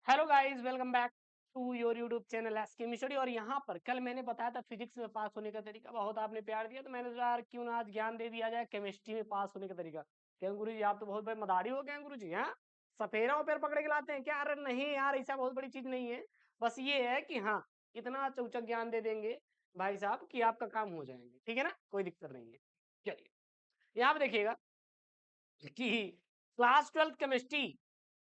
Hello guys, welcome back to your YouTube channel SK study. और यहाँ पर कल मैंने बताया था फिजिक्स में पास होने का तरीका, बहुत आपने प्यार दिया तो मैंने सोचा यार क्यों ना आज ज्ञान दे दिया जाए केमिस्ट्री में पास होने का तरीका। क्या गुरु जी आप तो बहुत बड़े मदारी हो गए गुरु जी। हाँ, सफेरा और पैर पकड़ के लाते हैं क्या? अरे नहीं यार, ऐसा बहुत बड़ी चीज नहीं है। बस ये है कि हाँ, इतना चौचक ज्ञान दे देंगे भाई साहब कि आपका काम हो जाएंगे। ठीक है ना, कोई दिक्कत नहीं है। चलिए यहाँ पे देखिएगा कि क्लास 12 केमिस्ट्री,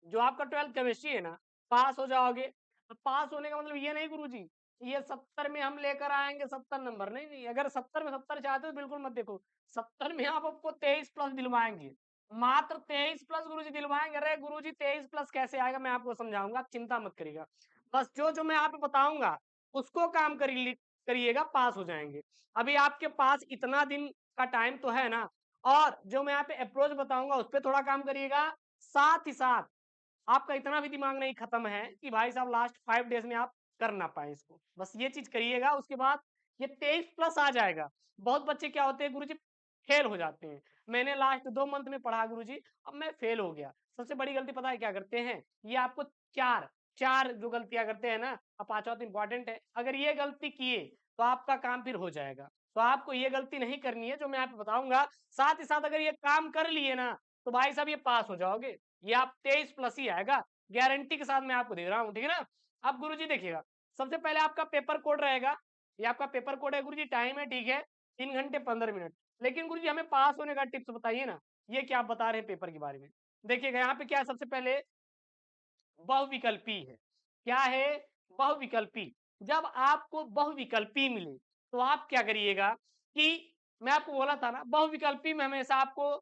जो आपका 12th केमिस्ट्री है ना, पास हो जाओगे। अब पास होने का मतलब ये नहीं गुरुजी ये 70 में हम लेकर आएंगे 70 नंबर, नहीं नहीं। अगर 70 में 70 चाहते हो बिल्कुल मत देखो, 70 में आप आपको 23 प्लस दिलवाएंगे, मात्र 23 प्लस गुरुजी दिलवाएंगे। अरे गुरुजी 23 प्लस कैसे आएगा मैं आपको समझाऊंगा, आप चिंता मत करिएगा। बस जो जो मैं आपको बताऊंगा उसको काम करिएगा, पास हो जाएंगे। अभी आपके पास इतना दिन का टाइम तो है ना, और जो मैं यहाँ पे अप्रोच बताऊंगा उस पर थोड़ा काम करिएगा। साथ ही साथ आपका इतना भी दिमाग नहीं खत्म है कि भाई साहब लास्ट 5 डेज में आप कर ना पाए इसको, बस ये चीज करिएगा। उसके बाद ये 23 प्लस आ जाएगा। बहुत बच्चे क्या होते हैं गुरुजी, फेल हो जाते हैं। मैंने लास्ट 2 मंथ में पढ़ा गुरुजी, अब मैं फेल हो गया। सबसे बड़ी गलती पता है क्या करते हैं? ये आपको चार चार जो गलतियां करते हैं ना, अब पांचवा तो इंपॉर्टेंट है। अगर ये गलती किए तो आपका काम फिर हो जाएगा। तो आपको ये गलती नहीं करनी है जो मैं आपको बताऊंगा। साथ ही साथ अगर ये काम कर लिए ना तो भाई साहब ये पास हो जाओगे। ये आप 23 प्लस ही आएगा, गारंटी के साथ मैं आपको दे रहा हूँ। ठीक है ना। अब गुरुजी देखिएगा, सबसे पहले आपका पेपर कोड रहेगा। ये आपका पेपर कोड है गुरुजी, टाइम है ठीक है 3 घंटे 15 मिनट। लेकिन गुरुजी हमें पास होने का टिप्स बताइए ना, ये क्या आप बता रहे हैं पेपर के बारे में। देखिएगा यहाँ पे क्या है, सबसे पहले बहुविकल्पी है। क्या है? बहुविकल्पी। जब आपको बहुविकल्पी मिले तो आप क्या करिएगा कि मैं आपको बोला था ना, बहुविकल्पी में हमेशा आपको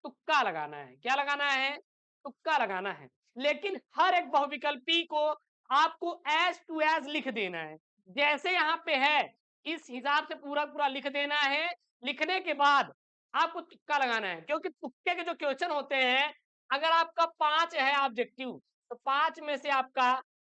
तुक्का लगाना है। क्या लगाना है? तुक्का लगाना है। लेकिन हर एक बहुविकल्पी को आपको एज टू एज लिख देना है, जैसे यहाँ पे है इस हिसाब से पूरा पूरा लिख देना है। लिखने के बाद आपको तुक्का लगाना है, क्योंकि तुक्के के जो क्वेश्चन होते हैं, अगर आपका 5 है ऑब्जेक्टिव तो 5 में से आपका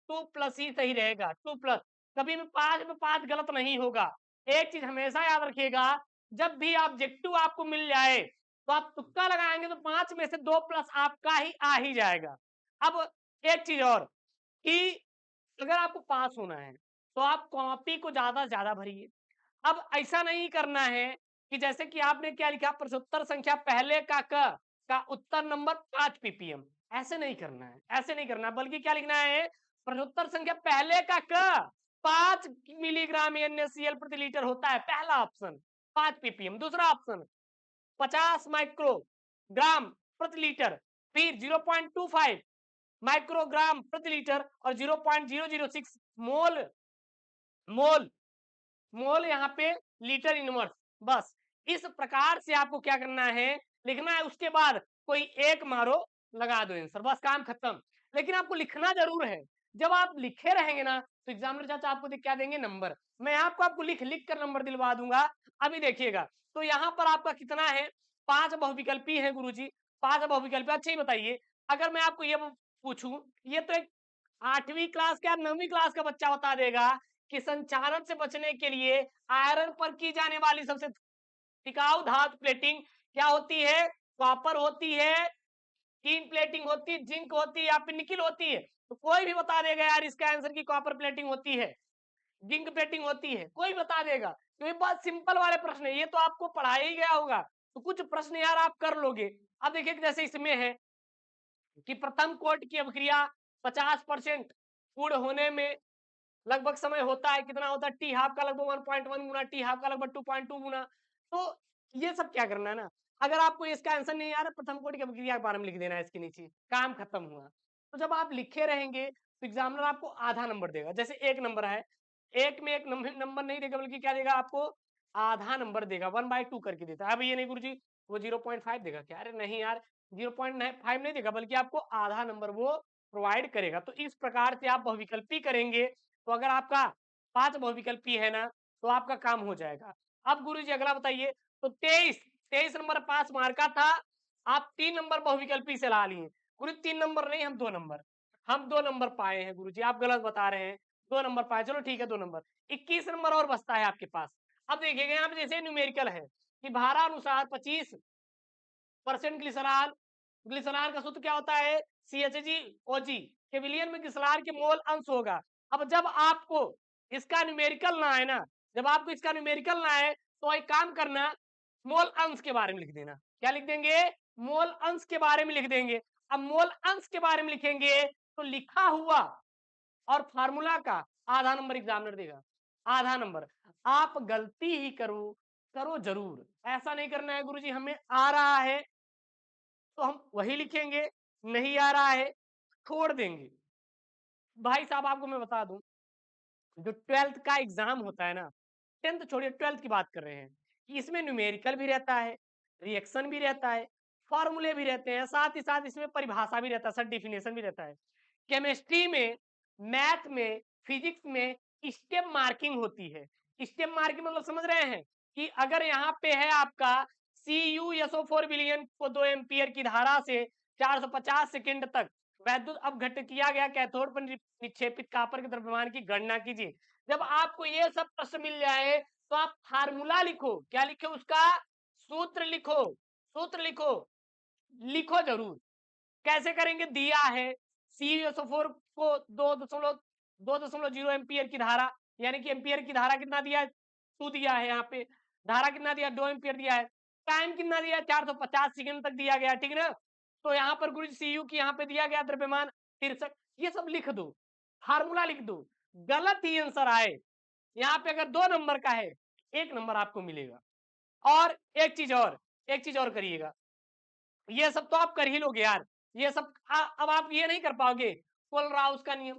2 प्लस ही सही रहेगा। 2 प्लस, कभी भी 5 में 5 गलत नहीं होगा। एक चीज हमेशा याद रखिएगा, जब भी ऑब्जेक्टिव आपको मिल जाए तो आप तुक्का लगाएंगे तो 5 में से 2 प्लस आपका ही आ ही जाएगा। अब एक चीज और कि अगर आपको पास होना है तो आप कॉपी को ज्यादा से ज्यादा भरिए। अब ऐसा नहीं करना है कि जैसे कि आपने क्या लिखा, प्रश्नोत्तर संख्या पहले का उत्तर नंबर 5 ppm, ऐसे नहीं करना है। ऐसे नहीं करना, बल्कि क्या लिखना है, प्रश्नोत्तर संख्या पहले का 5 मिलीग्राम NaCl प्रति लीटर होता है, पहला ऑप्शन 5 ppm। दूसरा ऑप्शन 50 माइक्रोग्राम प्रति लीटर, फिर 0.25 माइक्रोग्राम प्रति लीटर और 0.006 मोल। मोल मोल यहाँ पे लीटर इनवर्स। बस इस प्रकार से आपको क्या करना है, लिखना है। उसके बाद कोई एक मारो, लगा दो आंसर, बस काम खत्म। लेकिन आपको लिखना जरूर है। जब आप लिखे रहेंगे ना तो एग्जामिनर चाचा आपको क्या देंगे, नंबर। मैं आपको लिख लिख कर नंबर दिलवा दूंगा। अभी देखिएगा, तो यहाँ पर आपका कितना है, 5 बहुविकल्पी है गुरुजी। 5 बहुविकल्पी। अच्छा ही बताइए, अगर मैं आपको ये पूछूं, ये तो एक 8वीं क्लास का 9वीं क्लास का बच्चा बता देगा कि संचालन से बचने के लिए आयरन पर की जाने वाली सबसे टिकाऊ धातु प्लेटिंग क्या होती है? कॉपर होती है, टीन प्लेटिंग होती है, जिंक होती है या फिर निकिल होती है। तो कोई भी बता देगा यार इसका आंसर की कॉपर प्लेटिंग होती है, जिंक प्लेटिंग होती है, कोई बता देगा। तो ये बहुत सिंपल वाले प्रश्न है, ये तो आपको पढ़ाया ही गया होगा। तो कुछ प्रश्न यार आप कर लोगे। अब देखिए जैसे इसमें है कि प्रथम कोट की अभिक्रिया 50% पूर्ण होने में लगभग समय होता है, कितना होता है, टी हाफ का लगभग 1.1 गुना, टी हाफ का लगभग 2.2 गुना। तो ये सब क्या करना है ना, अगर आपको इसका आंसर नहीं आ रहा, प्रथम कोटि की अभिक्रिया के बारे में लिख देना है इसके नीचे, काम खत्म हुआ। तो जब आप लिखे रहेंगे तो एग्जामिनर आपको आधा नंबर देगा। जैसे एक नंबर है, एक में एक नंबर नहीं देगा, बल्कि क्या देगा आपको, आधा नंबर देगा, 1/2 करके देता है। अब ये नहीं गुरु जी वो 0.5 देगा क्या? अरे नहीं यार, 0.5 नहीं देगा, बल्कि आपको आधा नंबर वो प्रोवाइड करेगा। तो इस प्रकार से आप बहुविकल्पी करेंगे तो अगर आपका 5 बहुविकल्पी है ना तो आपका काम हो जाएगा। अब गुरुजी अगला बताइए, तो 23 नंबर पास मार्का था, आप 3 नंबर बहुविकल्पी से ला लिए। गुरु 3 नंबर नहीं, हम 2 नंबर पाए हैं गुरुजी, आप गलत बता रहे हैं। 2 नंबर पाए, चलो ठीक है 2 नंबर। 21 नंबर और बचता है आपके पास। अब देखिएगा यहाँ पे जैसे न्यूमेरिकल है कि भारा अनुसार 25% ग्लिसरॉल ग्लिसरॉल का सूत्र क्या होता है? CHGOG के विलियन में ग्लिसरॉल के मोल अंश होगा। अब जब आपको इसका न्यूमेरिकल ना है ना, जब आपको इसका न्यूमेरिकल ना है तो एक काम करना, मोल अंश के बारे में लिख देना। क्या लिख देंगे? मोल अंश के बारे में लिख देंगे। अब मोल अंश के बारे में लिखेंगे तो लिखा हुआ और फार्मूला का आधा नंबर एग्जामिनर देगा, आधा नंबर। आप गलती ही करो जरूर, ऐसा नहीं करना है गुरुजी हमें आ रहा है तो हम वही लिखेंगे, नहीं आ रहा है छोड़ देंगे। भाई साहब आपको मैं बता दूं, जो 12th का एग्जाम होता है ना, 10th छोड़िए 12th की बात कर रहे हैं, कि इसमें न्यूमेरिकल भी रहता है, रिएक्शन भी रहता है, फॉर्मूले भी रहते हैं, साथ ही साथ इसमें परिभाषा भी रहता है, सर डिफिनेशन भी रहता है। केमिस्ट्री में, मैथ में, फिजिक्स में स्टेप मार्किंग होती है। स्टेप मार्किंग मतलब समझ रहे हैं कि अगर यहाँ पे है आपका CuSO4 विलियन को 2 एम्पियर की धारा से 450 सेकेंड तक वैद्युत अपघट्ट किया गया कैथोड पर निक्षेपित कॉपर के द्रव्यमान की गणना कीजिए। जब आपको ये सब प्रश्न मिल जाए तो आप फार्मूला लिखो, क्या लिखो? उसका सूत्र लिखो, सूत्र लिखो, लिखो जरूर। कैसे करेंगे? दिया है CuSO4 को 2.0 एम्पियर की धारा, यानी कि एम्पियर की धारा कितना दिया है? 2 दिया है, यहाँ पे धारा कितना दिया? 2 एम्पियर दिया है। टाइम कितना दिया? 450 सेकंड तक दिया गया, ठीक ना? तो यहाँ पर गुरु CU की यहाँ पे दिया गया द्रव्यमान 63। ये सब लिख दो, फार्मूला लिख दो। गलत ही आंसर आए यहाँ पे अगर 2 नंबर का है, 1 नंबर आपको मिलेगा। और एक चीज और करिएगा, ये सब तो आप कर ही लोगे यार, ये सब अब आप ये नहीं कर पाओगे, कोलराउस का नियम,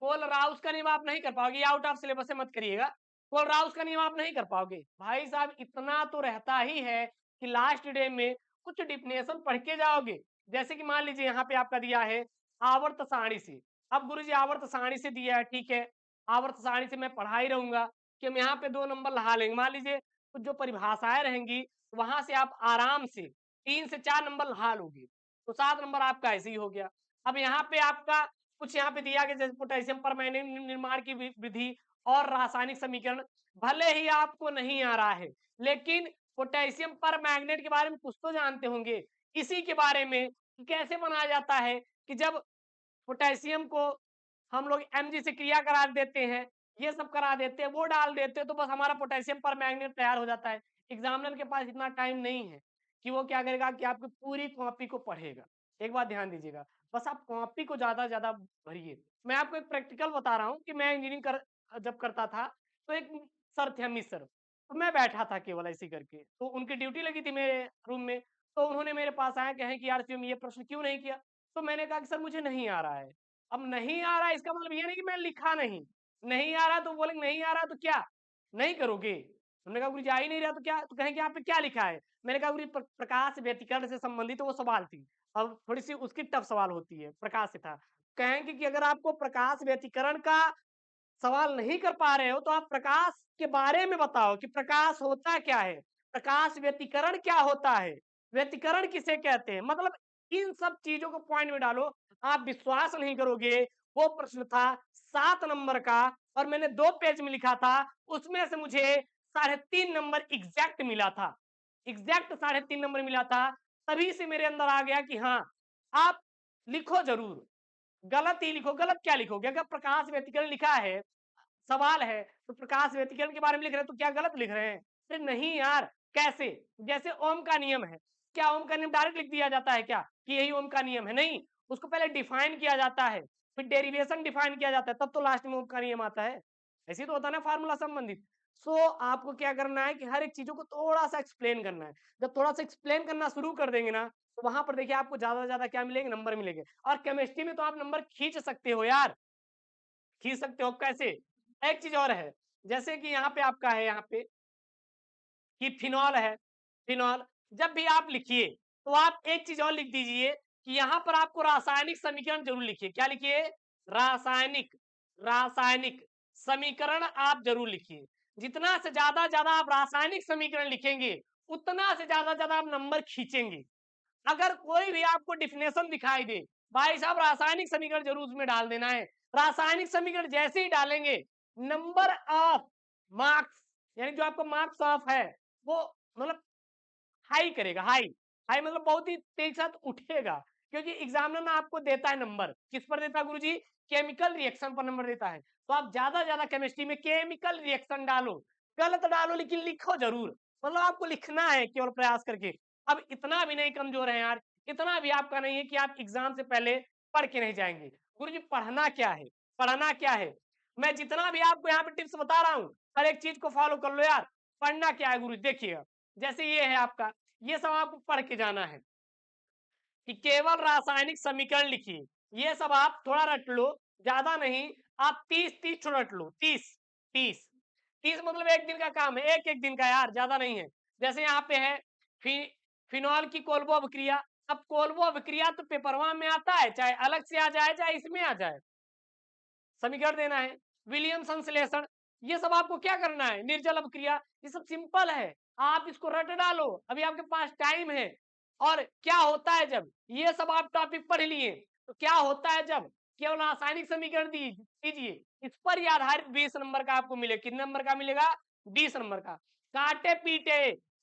कोलराउस का नियम आप नहीं कर पाओगे, आउट ऑफ सिलेबस से मत करिएगा। कोलराउस का नियम आप नहीं कर पाओगे भाई साहब, इतना तो रहता ही है कि लास्ट डे में कुछ डिफिनेशन पढ़ के जाओगे। जैसे कि मान लीजिए यहाँ पे आपका दिया है आवर्त सारणी से, अब गुरुजी आवर्त सारणी से दिया है, ठीक है, आवर्त सारणी से मैं पढ़ा ही रहूंगा कि हम यहाँ पे 2 नंबर लगा लेंगे। मान लीजिए कुछ जो परिभाषाएं रहेंगी वहां से आप आराम से 3 से 4 नंबर लगा लोगे, तो 7 नंबर आपका ऐसे ही हो गया। अब यहाँ पे आपका कुछ यहाँ पे दिया गया जैसे पोटेशियम परमैंगनीट निर्माण की विधि और रासायनिक समीकरण, भले ही आपको नहीं आ रहा है लेकिन पोटेशियम परमैंगनेट के बारे में कुछ तो जानते होंगे, इसी के बारे में कि कैसे बनाया जाता है, कि जब पोटेशियम को हम लोग Mg से क्रिया करा देते हैं, ये सब करा देते हैं, वो डाल देते हैं, तो बस हमारा पोटेशियम परमैंगनेट तैयार हो जाता है। एग्जामिनर के पास इतना टाइम नहीं है कि वो क्या करेगा कि आपकी पूरी कॉपी को पढ़ेगा। एक बात ध्यान दीजिएगा, बस आप कॉपी को ज्यादा ज्यादा भरिए। मैं आपको एक प्रैक्टिकल बता रहा हूँ कि मैं इंजीनियरिंग जब करता था तो एक सर थे अमित सर, तो मैं बैठा था केवल ऐसी करके, तो उनकी ड्यूटी लगी थी मेरे रूम में, तो उन्होंने मेरे पास आया, कहें कि यार तुम ये प्रश्न क्यों नहीं किया? तो मैंने कहा कि सर मुझे नहीं आ रहा है। अब नहीं आ रहा है इसका मतलब ये नहीं कि मैं लिखा नहीं, नहीं आ रहा तो बोलेंगे नहीं आ रहा तो क्या नहीं करोगे? हमने कहा गुरुजी आ ही नहीं रहा तो क्या? तो कहें कि यहाँ पे क्या लिखा है? मैंने कहा गुरुजी प्रकाश व्यतिकरण से संबंधित वो सवाल थी, अब थोड़ी सी उसकी टफ सवाल होती है, प्रकाश से था। कहेंगे कि अगर आपको प्रकाश व्यतिकरण का सवाल नहीं कर पा रहे हो तो आप प्रकाश के बारे में बताओ कि प्रकाश होता क्या है, प्रकाश व्यतिकरण क्या होता है, व्यतिकरण किसे कहते हैं, मतलब इन सब चीजों को पॉइंट में डालो। आप विश्वास नहीं करोगे, वो प्रश्न था 7 नंबर का और मैंने 2 पेज में लिखा था, उसमें से मुझे 3.5 नंबर एग्जैक्ट मिला था, एग्जैक्ट 3.5 नंबर मिला था। तभी से मेरे अंदर आ गया कि हाँ आप लिखो जरूर, गलत ही लिखो। गलत क्या लिखोगे? अगर प्रकाश व्यतिकरण लिखा है, सवाल है, तो प्रकाश व्यतिकरण के बारे में लिख रहे हैं तो क्या गलत लिख रहे हैं? अरे नहीं यार, कैसे? जैसे ओम का नियम है, क्या ओम का नियम डायरेक्ट लिख दिया जाता है क्या कि यही ओम का नियम है? नहीं, उसको पहले डिफाइन किया जाता है, फिर डेरिवेशन डिफाइन किया जाता है, तब तो लास्ट में ओम का नियम आता है। ऐसे तो होता है ना फार्मूला संबंधित। सो आपको क्या करना है कि हर एक चीजों को थोड़ा सा एक्सप्लेन करना है। जब थोड़ा सा एक्सप्लेन करना शुरू कर देंगे ना, तो वहां पर देखिए आपको ज्यादा से ज्यादा क्या मिलेंगे? नंबर मिलेंगे। और केमिस्ट्री में तो आप नंबर खींच सकते हो यार, खींच सकते हो। कैसे? एक चीज और है, जैसे कि यहाँ पे आपका है, यहाँ पे कि फिनॉल है, फिनॉल जब भी आप लिखिए तो आप एक चीज और लिख दीजिए कि यहाँ पर आपको रासायनिक समीकरण जरूर लिखिए। क्या लिखिए? रासायनिक, रासायनिक समीकरण आप जरूर लिखिए। जितना से ज्यादा आप रासायनिक समीकरण लिखेंगे उतना से ज्यादा आप नंबर खींचेंगे। अगर कोई भी आपको डिफिनेशन दिखाई दे, भाई साहब रासायनिक समीकरण जरूर उसमें डाल देना है। रासायनिक समीकरण जैसे ही डालेंगे, नंबर ऑफ मार्क्स, यानी जो आपको मार्क्स ऑफ है वो मतलब हाई करेगा, हाई। हाई मतलब बहुत ही तेज साथ उठेगा, क्योंकि एग्जामिनर ना आपको देता है नंबर, किस पर देता है गुरुजी? केमिकल रिएक्शन पर नंबर देता है। तो आप ज्यादा ज्यादा केमिस्ट्री में केमिकल रिएक्शन डालो, गलत डालो लेकिन लिखो जरूर, मतलब आपको लिखना है केवल प्रयास करके। अब इतना भी नहीं कमजोर है यार, इतना भी आपका नहीं है कि आप एग्जाम से पहले पढ़ के नहीं जाएंगे। गुरुजी पढ़ना क्या है, पढ़ना क्या है, मैं जितना भी आपको यहाँ पे टिप्स बता रहा हूँ हर एक चीज को फॉलो कर लो यार। पढ़ना क्या है गुरुजी, देखिएगा जैसे ये है आपका, ये सब आपको पढ़ के जाना है कि केवल रासायनिक समीकरण लिखिए, ये सब आप थोड़ा रट लो, ज्यादा नहीं, आप 30 रट लो, 30 30 मतलब एक दिन का काम है, एक एक दिन का यार, ज्यादा नहीं है। जैसे यहाँ पे है फि, फिनॉल की कोल्बो अभिक्रिया। अब कोल्बो अभिक्रिया तो पेपरवा में आता है, चाहे अलग से आ जाए चाहे इसमें आ जाए, समीकरण देना है। विलियम संश्लेषण, ये सब आपको क्या करना है, निर्जल अभिक्रिया, ये सब सिंपल है, आप इसको रट डालो, अभी आपके पास टाइम है। और क्या होता है जब ये सब आप टॉपिक पढ़ लिए, तो क्या होता है जब केवल रासायनिक समीकरण दीजिए, इस पर ही आधारित 20 नंबर का आपको मिलेगा, कितने नंबर का मिलेगा, 20 नंबर का। काटे पीटे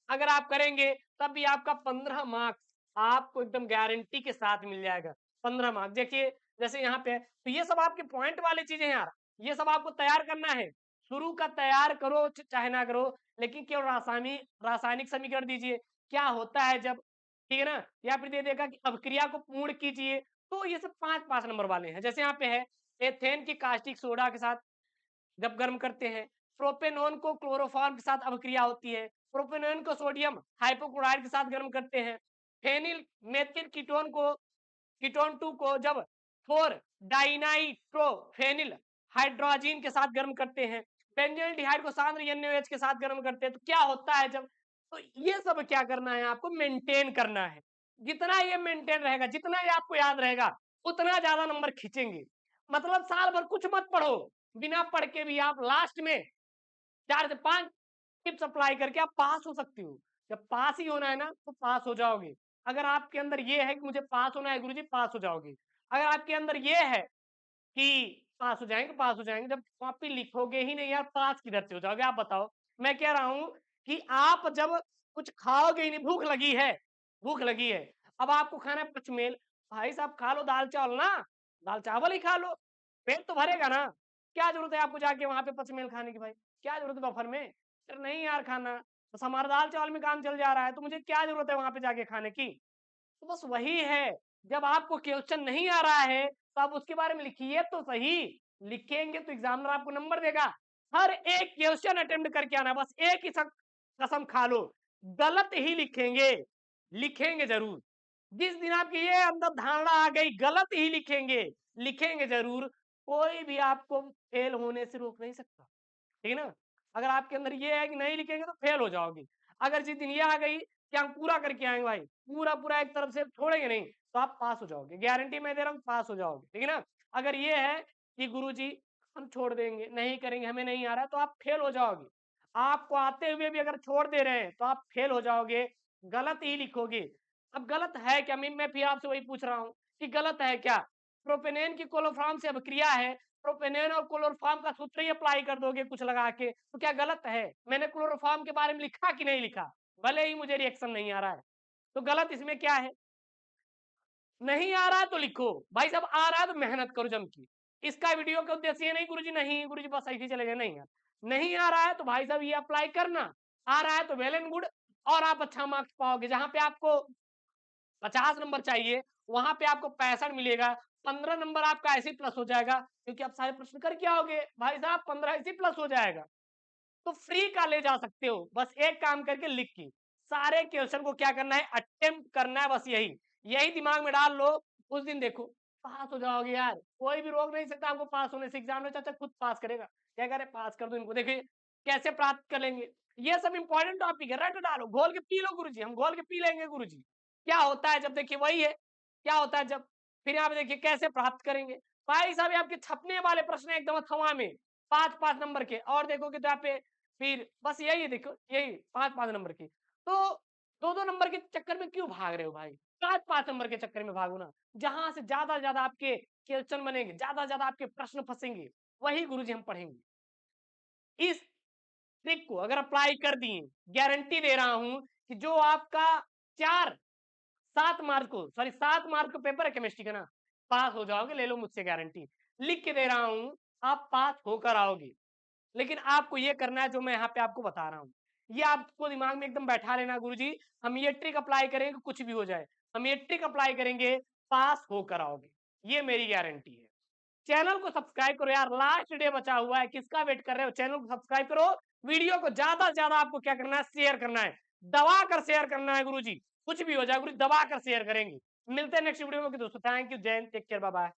अगर आप करेंगे तब भी आपका 15 मार्क्स आपको एकदम गारंटी के साथ मिल जाएगा, 15 मार्क्स। देखिए जैसे यहाँ पे, तो ये सब आपके पॉइंट वाले चीजें हैं यार, ये सब आपको तैयार करना है, शुरू का तैयार करो चाहे ना करो, लेकिन केवल रासायनिक समीकरण दीजिए, क्या होता है जब, ठीक है ना, या फिर दे देगा कि अभिक्रिया को पूर्ण कीजिए, तो ये सब 5 नंबर वाले हैं। जैसे यहाँ पे है एथेन की कास्टिक सोडा के साथ जब गर्म करते हैं, प्रोपेनॉन को क्लोरोफॉर्म के साथ अभिक्रिया होती है, प्रोपेनॉन को सोडियम हाइपोक्लोराइड के साथ गर्म करते हैं, फेनिल मेथिल कीटोन 2 को जब 4 डाइनाइट्रोफेनिल हाइड्रोजीन के साथ गर्म करते हैं, बेंजोल्डिहाइड को सांद्र NaOH के साथ गर्म करते हैं, तो क्या होता है जब, तो ये सब क्या करना है आपको, मेंटेन करना है। जितना ये मेंटेन रहेगा, जितना ये आपको याद रहेगा, उतना ज्यादा नंबर खींचेंगे। मतलब साल भर कुछ मत पढ़ो, बिना पढ़ के भी आप लास्ट में 4 से 5 टिप्स अप्लाई करके आप पास हो सकते हो। जब पास ही होना है ना तो पास हो जाओगे। अगर आपके अंदर ये है कि मुझे पास होना है गुरुजी, पास हो जाओगे। अगर आपके अंदर ये है कि पास हो जाएंगे, पास हो जाएंगे, जब कॉपी लिखोगे ही नहीं यार, पास किधर से हो जाओगे आप बताओ। मैं कह रहा हूं कि आप जब कुछ खाओगे ही नहीं, भूख लगी है, भूख लगी है, अब आपको खाना है पचमेल, भाई साहब खा लो दाल चावल ना, दाल चावल ही खा लो, पेट तो भरेगा ना। क्या जरूरत है आपको जाके वहां पे पचमेल खाने की, भाई क्या जरूरत है दोपहर में, अरे नहीं यार खाना, बस हमारा दाल चावल में काम चल जा रहा है, तो मुझे क्या जरूरत है वहां पे जाके खाने की। तो बस वही है, जब आपको क्वेश्चन नहीं आ रहा है तो आप उसके बारे में लिखिए तो सही, लिखेंगे तो एग्जामिनर आपको नंबर देगा। हर एक क्वेश्चन अटेम्प्ट करके आना, बस एक ही कसम खा लो, गलत ही लिखेंगे, लिखेंगे जरूर। जिस दिन आपकी ये अंदर धारणा आ गई गलत ही लिखेंगे, लिखेंगे जरूर, कोई भी आपको फेल होने से रोक नहीं सकता, ठीक है ना। अगर आपके अंदर ये है कि नहीं लिखेंगे तो फेल हो जाओगे। अगर जिस दिन ये आ गई कि हम पूरा करके आएंगे भाई, पूरा पूरा एक तरफ से छोड़ेंगे नहीं, तो आप पास हो जाओगे, गारंटी मैं दे रहा हूँ, पास हो जाओगे, ठीक है ना। अगर ये है कि गुरुजी हम छोड़ देंगे, नहीं करेंगे, हमें नहीं आ रहा है, तो आप फेल हो जाओगे। आपको आते हुए भी अगर छोड़ दे रहे हैं तो आप फेल हो जाओगे, गलत ही लिखोगे। अब गलत है क्या, मैं फिर आपसे वही पूछ रहा हूँ कि गलत है क्या। प्रोपेनेन की क्लोरोफॉर्म से अभिक्रिया है, प्रोपेनेन और क्लोरोफॉर्म का सूत्र ही अप्लाई कर दोगे कुछ लगा के, तो क्या गलत है? मैंने क्लोरोफॉर्म के बारे में लिखा कि नहीं लिखा, भले ही मुझे रिएक्शन नहीं आ रहा है, तो गलत इसमें क्या है? नहीं आ रहा है तो लिखो भाई साहब, आ रहा है तो मेहनत करो जम की। इसका वीडियो का उद्देश्य ये नहीं गुरुजी, नहीं गुरुजी बस ऐसे ही चले गए, नहीं यार, नहीं आ रहा है तो भाई साहब ये अप्लाई करना, आ रहा है तो वेल एंड गुड, और आप अच्छा मार्क्स पाओगे। जहां पे आपको 50 नंबर चाहिए वहां पे आपको 65 मिलेगा, 15 नंबर आपका ऐसे प्लस हो जाएगा, क्योंकि आप सारे प्रश्न करके आओगे भाई साहब, 15 ऐसे प्लस हो जाएगा। तो फ्री का ले जा सकते हो, बस एक काम करके लिख के सारे क्वेश्चन को क्या करना है, अटेम्प्ट करना है, बस यही यही दिमाग में डाल लो, उस दिन देखो पास हो जाओगे यार, कोई भी रोक नहीं सकता आपको पास होने से। एग्जाम में चाचा खुद पास करेगा, क्या करे, पास कर दो इनको, देखिए कैसे प्राप्त कर लेंगे। ये सब इंपॉर्टेंट टॉपिक है, रट डालो, घोल के पी लो गुरुजी, हम घोल के पी लेंगे गुरुजी। क्या होता है जब, देखिए वही है, क्या होता है जब, फिर यहाँ पे देखिए कैसे प्राप्त करेंगे। भाई साहब आपके छपने वाले प्रश्न एकदम अथवा में 5 नंबर के, और देखोगे तो यहाँ पे फिर बस यही देखो, यही 5 नंबर की, तो 2 नंबर के चक्कर में क्यों भाग रहे हो भाई, 5 नंबर के चक्कर में भागो ना, जहां से ज्यादा ज्यादा आपके क्वेश्चन बनेंगे, ज्यादा ज्यादा आपके प्रश्न फंसेंगे, वही गुरुजी हम पढ़ेंगे। इस ट्रिक को अगर अप्लाई कर दिए, गारंटी दे रहा हूं कि जो आपका 4 7 मार्च को, सॉरी 7 मार्च को पेपर है केमिस्ट्री का ना, पास हो जाओगे, ले लो मुझसे गारंटी, लिख के दे रहा हूं, आप पास होकर आओगे। लेकिन आपको ये करना है जो मैं यहाँ पे आपको बता रहा हूँ, ये आपको दिमाग में एकदम बैठा लेना गुरुजी, हम ये ट्रिक अप्लाई करेंगे कुछ भी हो जाए, हम ये ट्रिक अप्लाई करेंगे, पास होकर आओगे, ये मेरी गारंटी है। चैनल को सब्सक्राइब करो यार, लास्ट डे बचा हुआ है, किसका वेट कर रहे हो, चैनल को सब्सक्राइब करो, वीडियो को ज्यादा से ज्यादा आपको क्या करना है, शेयर करना है, दबा कर शेयर करना है गुरुजी, कुछ भी हो जाए गुरु दबा कर शेयर करेंगे। मिलते हैं नेक्स्ट वीडियो में दोस्तों, thank you, Jai Hind, take care, bye bye.